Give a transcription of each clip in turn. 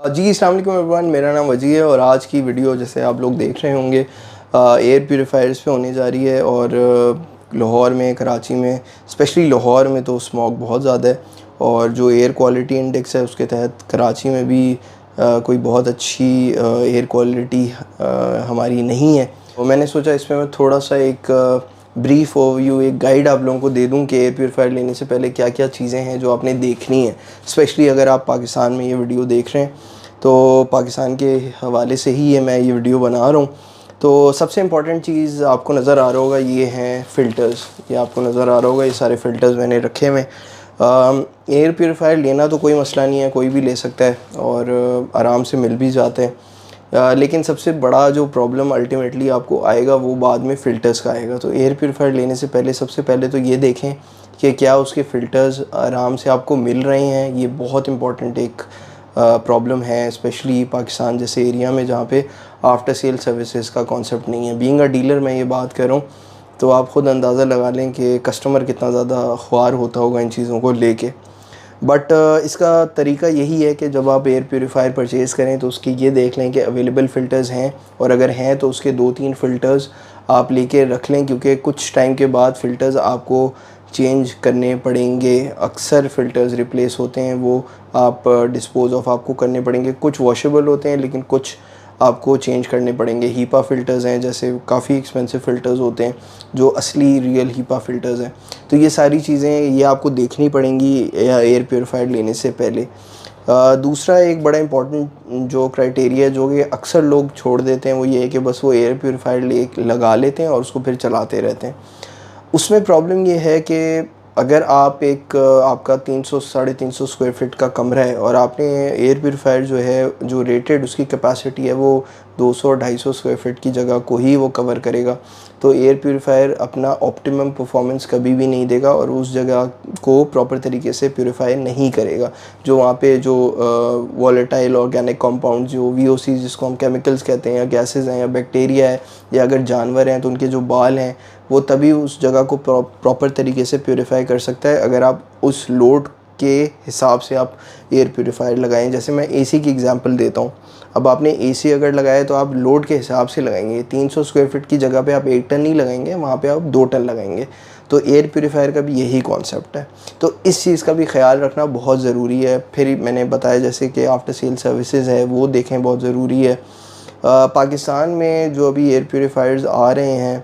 जी अस्सलाम वालेकुम एवरीवन, मेरा नाम वजी है और आज की वीडियो जैसे आप लोग देख रहे होंगे एयर प्योरीफायर्स पे होने जा रही है। और लाहौर में, कराची में, स्पेशली लाहौर में तो स्मॉग बहुत ज़्यादा है और जो एयर क्वालिटी इंडेक्स है उसके तहत कराची में भी कोई बहुत अच्छी एयर क्वालिटी हमारी नहीं है। तो मैंने सोचा इसमें मैं थोड़ा सा एक ब्रीफ ओवरव्यू, एक गाइड आप लोगों को दे दूं कि एयर प्योरीफायर लेने से पहले क्या क्या चीज़ें हैं जो आपने देखनी है। स्पेशली अगर आप पाकिस्तान में ये वीडियो देख रहे हैं तो पाकिस्तान के हवाले से ही मैं ये वीडियो बना रहा हूँ। तो सबसे इम्पॉर्टेंट चीज़ आपको नज़र आ रहा होगा, ये हैं फ़िल्टर्स। ये आपको नज़र आ रहा होगा, ये सारे फ़िल्टर्स मैंने रखे हुए। एयर प्योरीफायर लेना तो कोई मसला नहीं है, कोई भी ले सकता है और आराम से मिल भी जाते हैं। लेकिन सबसे बड़ा जो प्रॉब्लम अल्टीमेटली आपको आएगा वो बाद में फ़िल्टर्स का आएगा। तो एयर प्योरीफायर लेने से पहले सबसे पहले तो ये देखें कि क्या उसके फ़िल्टर्स आराम से आपको मिल रहे हैं। ये बहुत इम्पॉर्टेंट एक प्रॉब्लम है, स्पेशली पाकिस्तान जैसे एरिया में जहाँ पे आफ्टर सेल सर्विसेज का कॉन्सेप्ट नहीं है। बीइंग अ डीलर मैं ये बात कर रहा हूँ तो आप ख़ुद अंदाज़ा लगा लें कि कस्टमर कितना ज़्यादा ख्वार होता होगा इन चीज़ों को लेके। बट इसका तरीका यही है कि जब आप एयर प्योरीफायर परचेज़ करें तो उसकी ये देख लें कि अवेलेबल फ़िल्टर्स हैं, और अगर हैं तो उसके 2-3 फ़िल्टर्स आप लेके रख लें, क्योंकि कुछ टाइम के बाद फ़िल्टर्स आपको चेंज करने पड़ेंगे। अक्सर फ़िल्टर्स रिप्लेस होते हैं, वो आप डिस्पोज़ ऑफ आपको करने पड़ेंगे। कुछ वॉशेबल होते हैं लेकिन कुछ आपको चेंज करने पड़ेंगे। हीपा फ़िल्टर्स हैं, जैसे काफ़ी एक्सपेंसिव फ़िल्टर्स होते हैं जो असली रियल हीपा फ़िल्टर्स हैं। तो ये सारी चीज़ें ये आपको देखनी पड़ेंगी एयर प्योरीफायर लेने से पहले। दूसरा एक बड़ा इम्पॉर्टेंट जो क्राइटेरिया जो कि अक्सर लोग छोड़ देते हैं वो ये है कि बस वो एयर प्योरीफायर लगा लेते हैं और उसको फिर चलाते रहते हैं। उसमें प्रॉब्लम ये है कि अगर आप आपका 300 साढ़े 300 स्क्वायर फीट का कमरा है और आपने एयर प्योरीफायर जो है, जो रेटेड उसकी कैपेसिटी है वो 200-250 स्क्वायर फीट की जगह को ही वो कवर करेगा, तो एयर प्योरीफायर अपना ऑप्टिमम परफॉर्मेंस कभी भी नहीं देगा और उस जगह को प्रॉपर तरीके से प्योरीफाई नहीं करेगा। जो वहाँ पे जो वॉलेटाइल ऑर्गेनिक कंपाउंड, जो वीओसी जिसको हम केमिकल्स कहते हैं, या गैसेस हैं, या बैक्टीरिया है, या अगर जानवर हैं तो उनके जो बाल हैं वो तभी उस जगह को प्रॉपर तरीके से प्योरीफाई कर सकता है अगर आप उस लोड के हिसाब से आप एयर प्योरीफायर लगाएं। जैसे मैं एसी की एग्जांपल देता हूं, अब आपने एसी अगर लगाया तो आप लोड के हिसाब से लगाएंगे। 300 स्क्वायर फीट की जगह पे आप 1 टन नहीं लगाएंगे, वहाँ पे आप 2 टन लगाएंगे। तो एयर प्योरीफायर का भी यही कॉन्सेप्ट है। तो इस चीज़ का भी ख्याल रखना बहुत ज़रूरी है। फिर मैंने बताया जैसे कि आफ्टर सेल सर्विसेज है वो देखें, बहुत ज़रूरी है। पाकिस्तान में जो अभी एयर प्योरीफायर्स आ रहे हैं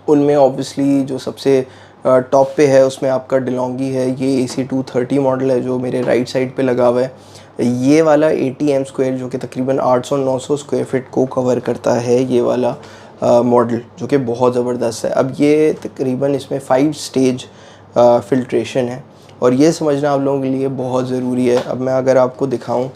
उनमें ऑब्वियसली जो सबसे टॉप पे है उसमें आपका डिलोंगी है। ये AC230 मॉडल है जो मेरे राइट साइड पे लगा हुआ है। ये वाला 80 एम स्क्वायर जो कि तकरीबन 800-900 स्क्वायर फीट को कवर करता है, ये वाला मॉडल जो कि बहुत ज़बरदस्त है। अब ये तकरीबन इसमें 5 स्टेज फ़िल्ट्रेशन है और ये समझना आप लोगों के लिए बहुत ज़रूरी है। अब मैं अगर आपको दिखाऊँ,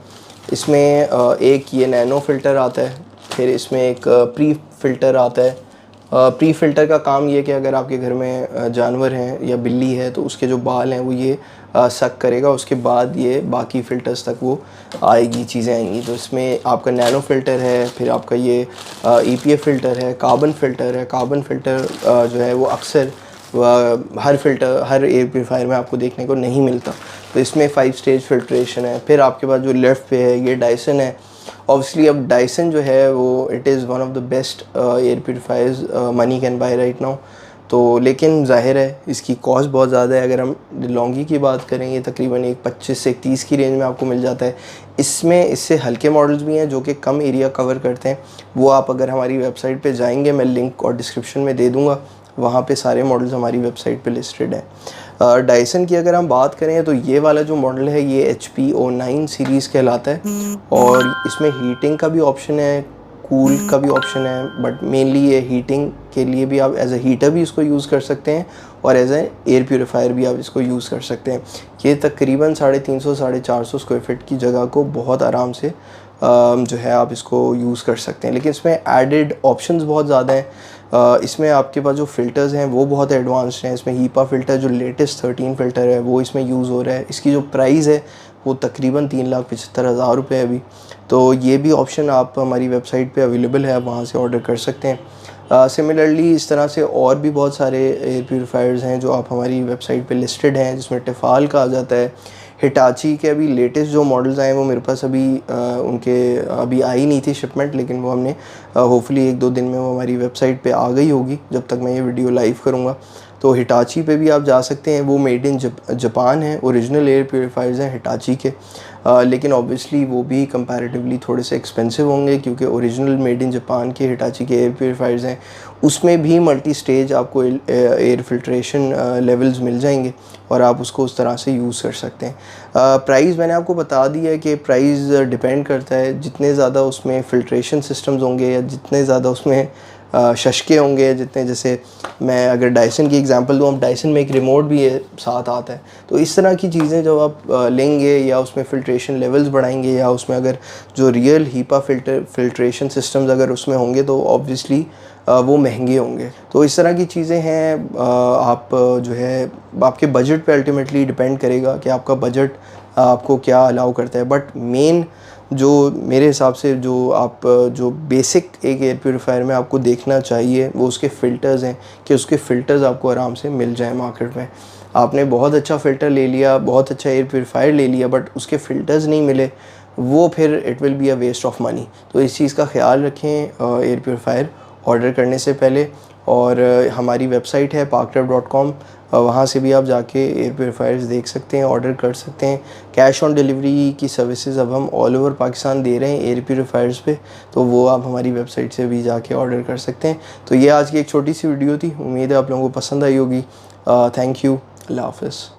इसमें एक ये नैनो फ़िल्टर आता है, फिर इसमें एक प्री फ़िल्टर आता है। प्री फ़िल्टर का काम ये कि अगर आपके घर में जानवर हैं या बिल्ली है तो उसके जो बाल हैं वो ये सक करेगा, उसके बाद ये बाकी फ़िल्टर्स तक वो आएगी, चीज़ें आएंगी। तो इसमें आपका नैनो फ़िल्टर है, फिर आपका ये EPF फ़िल्टर है, कार्बन फ़िल्टर है। कार्बन फ़िल्टर जो है वो अक्सर हर एयर प्योरीफायर में आपको देखने को नहीं मिलता। तो इसमें 5 स्टेज फ़िल्ट्रेशन है। फिर आपके पास जो लेफ़्ट पे है ये डायसन है। ऑब्वियसली अब डायसन जो है वो it is one of the best air purifiers money can buy right now. तो लेकिन ज़ाहिर है इसकी कॉस्ट बहुत ज़्यादा है। अगर हम डिलोंगी की बात करें, ये तकरीबन एक 25 से 30 की रेंज में आपको मिल जाता है। इसमें इससे हल्के मॉडल्स भी हैं जो कि कम एरिया कवर करते हैं। वो आप अगर हमारी वेबसाइट पे जाएंगे, मैं लिंक और डिस्क्रिप्शन में दे दूँगा, वहाँ पे सारे मॉडल्स हमारी वेबसाइट पे लिस्टेड हैं। डायसन की अगर हम बात करें तो ये वाला जो मॉडल है ये HP09 सीरीज़ कहलाता है और इसमें हीटिंग का भी ऑप्शन है, कूल का भी ऑप्शन है, बट मेनली ये हीटिंग के लिए भी आप एज अ हीटर भी इसको यूज़ कर सकते हैं और एज ए एयर प्योरीफायर भी आप इसको यूज़ कर सकते हैं। ये तकरीबन 350-450 स्क्वायर फीट की जगह को बहुत आराम से जो है आप इसको यूज़ कर सकते हैं। लेकिन इसमें एडेड ऑप्शंस बहुत ज़्यादा हैं। इसमें आपके पास जो फ़िल्टर्स हैं वो बहुत एडवांस्ड हैं। इसमें हीपा फ़िल्टर जो लेटेस्ट 13 फ़िल्टर है वो इसमें यूज़ हो रहा है। इसकी जो प्राइस है वो तकरीबन 3,75,000 रुपये है अभी। तो ये भी ऑप्शन आप हमारी वेबसाइट पे अवेलेबल है, आप वहाँ से ऑर्डर कर सकते हैं। सिमिलरली इस तरह से और भी बहुत सारे एयर प्योरीफायर्स हैं जो आप हमारी वेबसाइट पे लिस्टेड हैं, जिसमें टिफ़ाल का आ जाता है, हिटाची के अभी लेटेस्ट जो मॉडल्स आए हैं वो मेरे पास अभी उनके अभी आई नहीं थी शिपमेंट, लेकिन वो हमने होपफुली 1-2 दिन में वो हमारी वेबसाइट पे आ गई होगी जब तक मैं ये वीडियो लाइव करूँगा। तो हिटाची पे भी आप जा सकते हैं, वो मेड इन जापान है, ओरिजिनल एयर प्योरीफायर्स हैं हिटाची के। लेकिन ऑब्वियसली वो भी कंपैरेटिवली थोड़े से एक्सपेंसिव होंगे, क्योंकि ओरिजिनल मेड इन जापान के हिटाची के एयर प्योरीफायर्स हैं उसमें भी मल्टी स्टेज आपको एयर फिल्ट्रेशन लेवल्स मिल जाएंगे और आप उसको उस तरह से यूज़ कर सकते हैं। प्राइस मैंने आपको बता दिया है कि प्राइस डिपेंड करता है, जितने ज़्यादा उसमें फ़िल्ट्रेशन सिस्टम्स होंगे या जितने ज़्यादा उसमें शशके होंगे, जितने, जैसे मैं अगर डायसन की एग्जांपल दूँ, अब डायसन में एक रिमोट भी है साथ आता है, तो इस तरह की चीज़ें जब आप लेंगे या उसमें फ़िल्ट्रेशन लेवल्स बढ़ाएंगे या उसमें अगर जो रियल हीपा फिल्ट्रेशन सिस्टम्स अगर उसमें होंगे तो ऑब्वियसली वो महंगे होंगे। तो इस तरह की चीज़ें हैं, आप जो है आपके बजट पे अल्टीमेटली डिपेंड करेगा कि आपका बजट आपको क्या अलाउ करता है। बट मेन जो मेरे हिसाब से जो बेसिक एक एयर प्योरीफायर में आपको देखना चाहिए वो उसके फ़िल्टर्स हैं, कि उसके फ़िल्टर्स आपको आराम से मिल जाए मार्केट में। आपने बहुत अच्छा फ़िल्टर ले लिया, बहुत अच्छा एयर प्योरीफायर ले लिया, बट उसके फ़िल्टर्स नहीं मिले, वो फिर it will be a waste of money. तो इस चीज़ का ख्याल रखें एयर प्योरीफायर ऑर्डर करने से पहले। और हमारी वेबसाइट है parkref.com, वहाँ से भी आप जाके एयर प्योरीफायर्स देख सकते हैं, ऑर्डर कर सकते हैं। कैश ऑन डिलीवरी की सर्विसेज अब हम ऑल ओवर पाकिस्तान दे रहे हैं एयर प्योरीफायर्स पे, तो वो आप हमारी वेबसाइट से भी जाके ऑर्डर कर सकते हैं। तो ये आज की एक छोटी सी वीडियो थी, उम्मीद है आप लोगों को पसंद आई होगी। थैंक यू, अल्लाह हाफ़िज़।